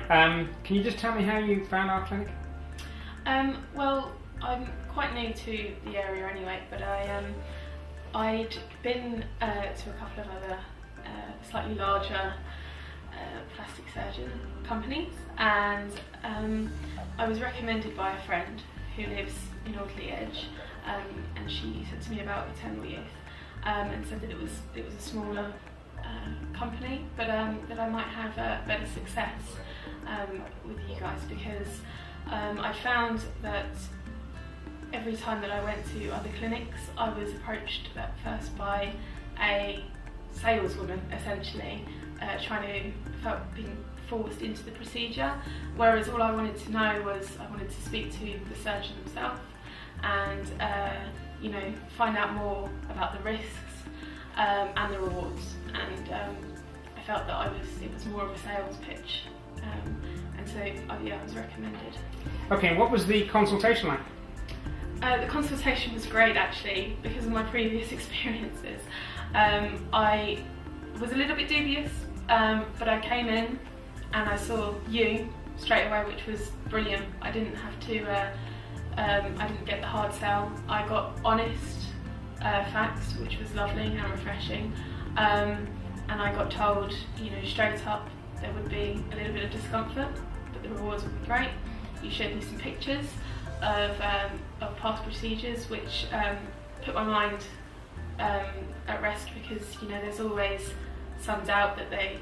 Can you just tell me how you found our clinic? Well, I'm quite new to the area anyway, but I'd been to a couple of other slightly larger plastic surgeon companies, and I was recommended by a friend who lives in Audley Edge, and she said to me about Eternal Youth, and said that it was a smaller company, but that I might have a better success with you guys, because I found that every time that I went to other clinics, I was approached at first by a saleswoman, essentially, felt being forced into the procedure, whereas all I wanted to know was I wanted to speak to the surgeon himself and find out more about the risks and the rewards, and I felt that it was more of a sales pitch, and so I was recommended. Okay, what was the consultation like? The consultation was great, actually, because of my previous experiences. I was a little bit dubious, but I came in and I saw you straight away, which was brilliant. I didn't have to, I didn't get the hard sell. I got honest facts, which was lovely and refreshing. And I got told, straight up, there would be a little bit of discomfort, but the rewards would be great. You showed me some pictures of past procedures, which put my mind at rest, because there's always some doubt that that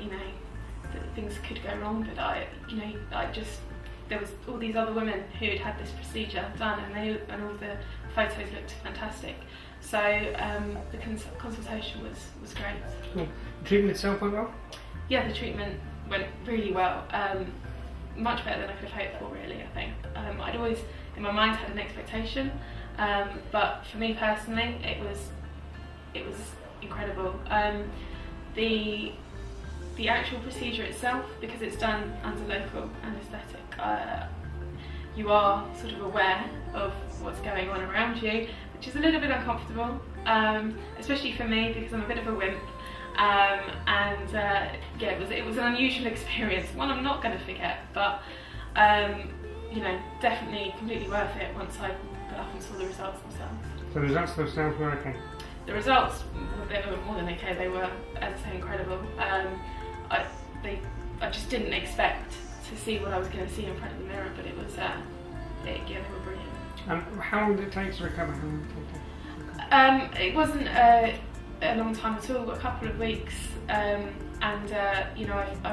things could go wrong. But there was all these other women who had had this procedure done, and all the photos looked fantastic. So the consultation was great. Cool. The treatment itself went well? Yeah, the treatment went really well. Much better than I could have hoped for, really, I think. I'd always, in my mind, had an expectation, but for me personally, it was incredible. The actual procedure itself, because it's done under local anaesthetic, you are sort of aware of what's going on around you, which is a little bit uncomfortable, especially for me, because I'm a bit of a wimp. It was an unusual experience, one I'm not going to forget, but definitely completely worth it once I got up and saw the results themselves. So the results themselves were okay? The results, they were more than okay. They were, as I say, incredible. I just didn't expect to see what I was going to see in front of the mirror, but it was, they were brilliant. How long did it take to recover? How long did it take? It wasn't a long time at all, a couple of weeks, I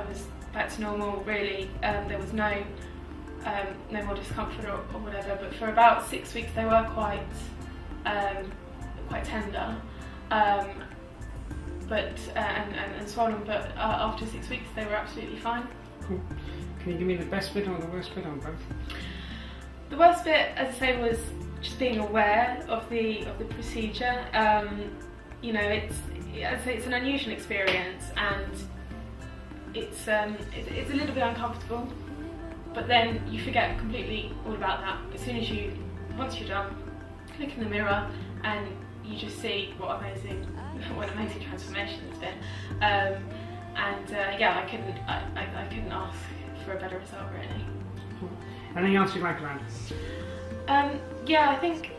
was back to normal, really. There was no more discomfort or whatever, but for about 6 weeks they were quite tender, and swollen, but after 6 weeks they were absolutely fine. Cool. Can you give me the best bit or the worst bit on both? The worst bit, as I say, was just being aware of the procedure. It's an unusual experience, and it's a little bit uncomfortable, but then you forget completely all about that once you're done, look in the mirror and you just see what an amazing transformation it's been. I couldn't ask for a better result, really. Anything else you'd like to add? I think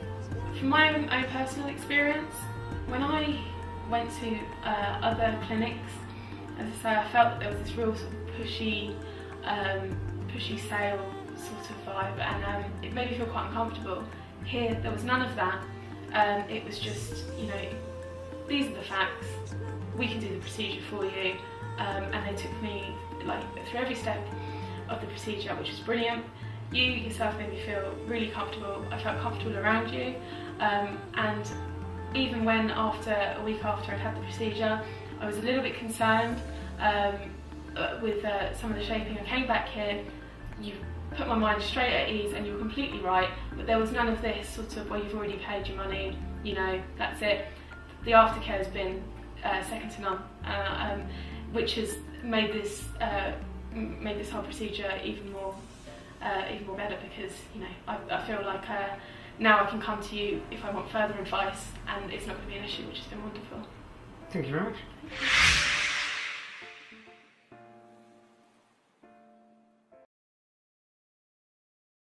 from my own personal experience, when I went to other clinics, as I say, I felt that there was this real sort of pushy sale sort of vibe, and it made me feel quite uncomfortable. Here, there was none of that. It was just, these are the facts, we can do the procedure for you, and they took me through every step of the procedure, which was brilliant. You yourself made me feel really comfortable. I felt comfortable around you, and even when a week after I'd had the procedure, I was a little bit concerned with some of the shaping. I came back here, you put my mind straight at ease, and you were completely right, but there was none of this sort of, well, you've already paid your money, that's it. The aftercare has been second to none, which has made this whole procedure even more better, because I feel like now I can come to you if I want further advice, and it's not going to be an issue, which has been wonderful. Thank you very much.